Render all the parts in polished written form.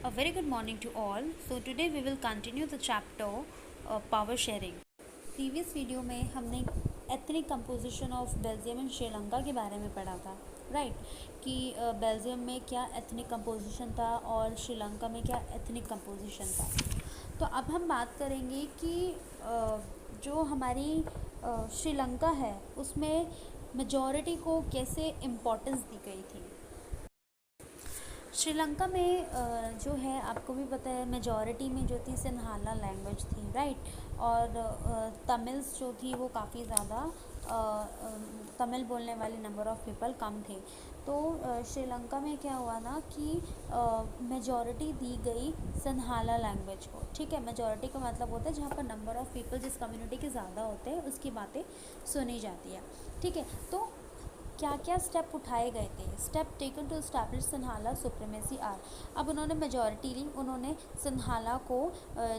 A very good morning to all. So today we will continue the chapter power sharing. Previous video में हमने ethnic composition of Belgium and Sri Lanka के बारे में पढ़ा था, right? कि बेल्जियम में क्या एथनिक कंपोजिशन था और श्रीलंका में क्या एथनिक कंपोजिशन था। तो अब हम बात करेंगे कि जो हमारी श्रीलंका है उसमें मेजॉरिटी को कैसे इम्पोर्टेंस दी गई थी। श्रीलंका में जो है आपको भी पता है मेजॉरिटी में जो थी सिन्हाला लैंग्वेज थी, राइट? और तमिल्स जो थी वो काफ़ी ज़्यादा तमिल बोलने वाले नंबर ऑफ़ पीपल कम थे। तो श्रीलंका में क्या हुआ ना कि मेजॉरिटी दी गई सिन्हाला लैंग्वेज को, ठीक है? मेजॉरिटी का मतलब होता है जहाँ पर नंबर ऑफ़ पीपल जिस कम्युनिटी के ज़्यादा होते हैं उसकी बातें सुनी जाती है, ठीक है? तो क्या क्या स्टेप उठाए गए थे? Step taken to establish Sinhala supremacy are. अब उन्होंने मेजॉरिटी ली, उन्होंने सिन्हाला को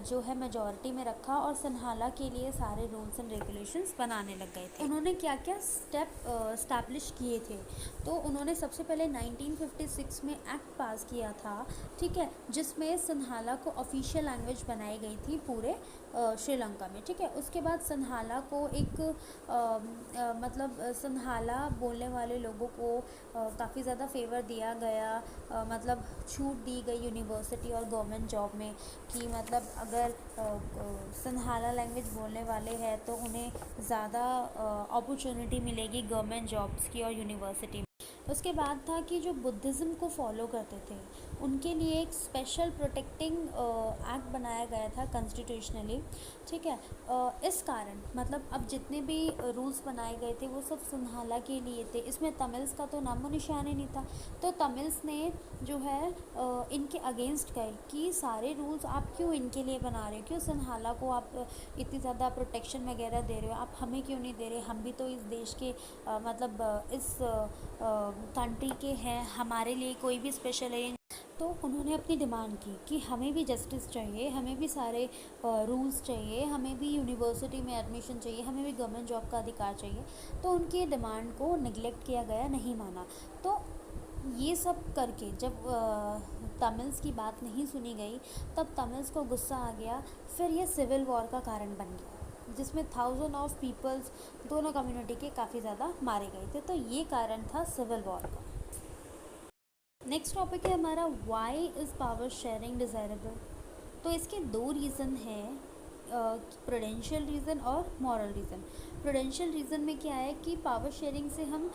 जो है मेजॉरिटी में रखा और सिन्हाला के लिए सारे रूल्स एंड रेगुलेशंस बनाने लग गए थे। उन्होंने क्या क्या स्टेप एस्टैब्लिश किए थे? तो उन्होंने सबसे पहले 1956 में एक्ट पास किया था, ठीक है, जिसमें सिन्हाला को ऑफिशियल लैंग्वेज बनाई गई थी पूरे श्रीलंका में, ठीक है। उसके बाद सिन्हाला को एक मतलब सिन्हाला बोलने वाले लोगों को काफ़ी ज़्यादा फेवर दिया गया, मतलब छूट दी गई यूनिवर्सिटी और गवर्नमेंट जॉब में कि मतलब अगर सिन्हाला लैंग्वेज बोलने वाले हैं तो उन्हें ज़्यादा अपॉर्चुनिटी मिलेगी गवर्नमेंट जॉब्स की और यूनिवर्सिटी में। उसके बाद था कि जो बुद्धिज़्म को फॉलो करते थे उनके लिए एक स्पेशल प्रोटेक्टिंग एक्ट बनाया गया था कॉन्स्टिट्यूशनली, ठीक है। इस कारण मतलब अब जितने भी रूल्स बनाए गए थे वो सब सिन्हाला के लिए थे, इसमें तमिल्स का तो नामो निशान ही नहीं था। तो तमिल्स ने जो है इनके अगेंस्ट गए कि सारे रूल्स आप क्यों इनके लिए बना रहे हो, क्यों सिन्हाला को आप इतनी ज़्यादा प्रोटेक्शन वगैरह दे रहे हो, आप हमें क्यों नहीं दे रहे? हम भी तो इस देश के मतलब इस कंट्री के हैं, हमारे लिए कोई भी स्पेशल है। तो उन्होंने अपनी डिमांड की कि हमें भी जस्टिस चाहिए, हमें भी सारे रूल्स चाहिए, हमें भी यूनिवर्सिटी में एडमिशन चाहिए, हमें भी गवर्नमेंट जॉब का अधिकार चाहिए। तो उनकी डिमांड को निगलेक्ट किया गया, नहीं माना। तो ये सब करके जब तमिल्स की बात नहीं सुनी गई तब तमिल्स को गुस्सा आ गया, फिर ये सिविल वॉर का कारण बन गया जिसमें 1000 ऑफ पीपल्स दोनों कम्युनिटी के काफ़ी ज़्यादा मारे गए थे। तो ये कारण था सिविल वॉर का। नेक्स्ट टॉपिक है हमारा why is power sharing desirable. तो इसके दो रीज़न हैं, प्रूडेंशियल रीज़न और मॉरल रीज़न। प्रूडेंशियल रीज़न में क्या है कि पावर शेयरिंग से हम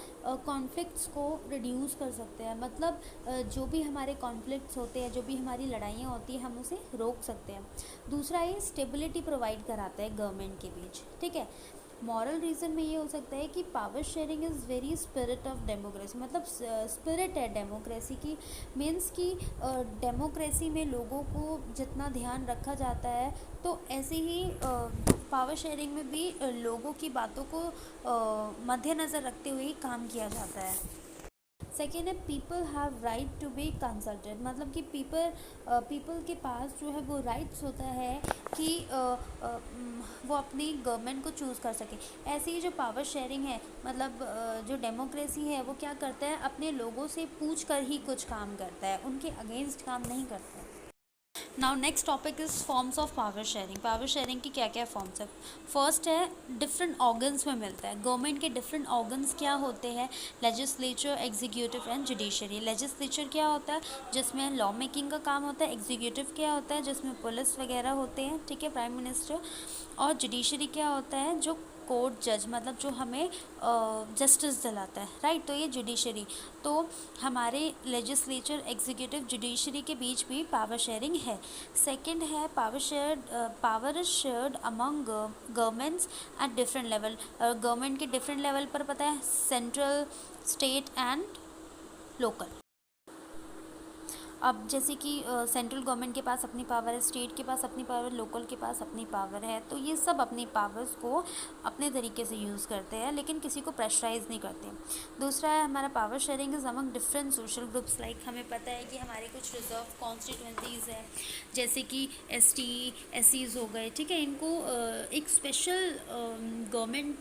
कॉन्फ्लिक्ट्स को रिड्यूस कर सकते हैं, मतलब जो भी हमारे कॉन्फ्लिक्ट्स होते हैं, जो भी हमारी लड़ाइयाँ होती हैं, हम उसे रोक सकते हैं। दूसरा ये स्टेबिलिटी प्रोवाइड कराता है गवर्नमेंट के बीच, ठीक है। मॉरल रीज़न में ये हो सकता है कि power sharing is very spirit of democracy, मतलब स्पिरिट है डेमोक्रेसी की, मीन्स कि डेमोक्रेसी में लोगों को जितना ध्यान रखा जाता है तो ऐसे ही पावर शेयरिंग में भी लोगों की बातों को मद्देनज़र रखते हुए ही काम किया जाता है। सेकेंड है people have right to be consulted, मतलब कि पीपल के पास जो है वो राइट्स होता है कि वो अपनी गवर्नमेंट को चूज़ कर सके। ऐसे ही जो पावर शेयरिंग है, मतलब जो डेमोक्रेसी है, वो क्या करता है, अपने लोगों से पूछ कर ही कुछ काम करता है, उनके अगेंस्ट काम नहीं करता है। Now next topic is forms of power sharing. Power sharing की क्या क्या फॉर्म्स है? फर्स्ट है डिफरेंट ऑर्गन्स में मिलता है। गवर्नमेंट के डिफरेंट ऑर्गन्स क्या होते हैं? Legislature, executive and judiciary. Legislature क्या होता है? जिसमें लॉ मेकिंग का काम होता है। एग्जीक्यूटिव क्या होता है? जिसमें पुलिस वगैरह होते हैं, ठीक है, प्राइम मिनिस्टर। और जुडिशरी क्या होता है? जो कोर्ट जज, मतलब जो हमें जस्टिस दिलाता है, राइट? तो ये जुडिशरी। तो हमारे लेजिस्लेचर, एग्जीक्यूटिव, जुडिशरी के बीच भी पावर शेयरिंग है। सेकंड है power is shared among governments at different level. Government के डिफरेंट लेवल पर पता है, सेंट्रल, स्टेट एंड लोकल। अब जैसे कि सेंट्रल गवर्नमेंट के पास अपनी पावर है, स्टेट के पास अपनी पावर, लोकल के पास अपनी पावर है, तो ये सब अपनी पावर्स को अपने तरीके से यूज़ करते हैं, लेकिन किसी को प्रेशराइज नहीं करते। दूसरा है हमारा power sharing is among different social groups. Like हमें पता है कि हमारे कुछ रिजर्व कॉन्स्टिट्यूंसीज हैं, जैसे कि ST SCs हो गए, ठीक है, इनको एक स्पेशल गवर्नमेंट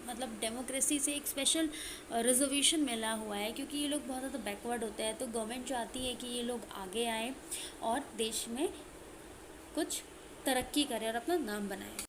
मतलब डेमोक्रेसी से एक स्पेशल रिजर्वेशन मिला हुआ है, क्योंकि ये लोग बहुत ज़्यादा बैकवर्ड होते हैं। तो गवर्नमेंट चाहती है कि ये लोग आगे आए और देश में कुछ तरक्की करें और अपना नाम बनाएं।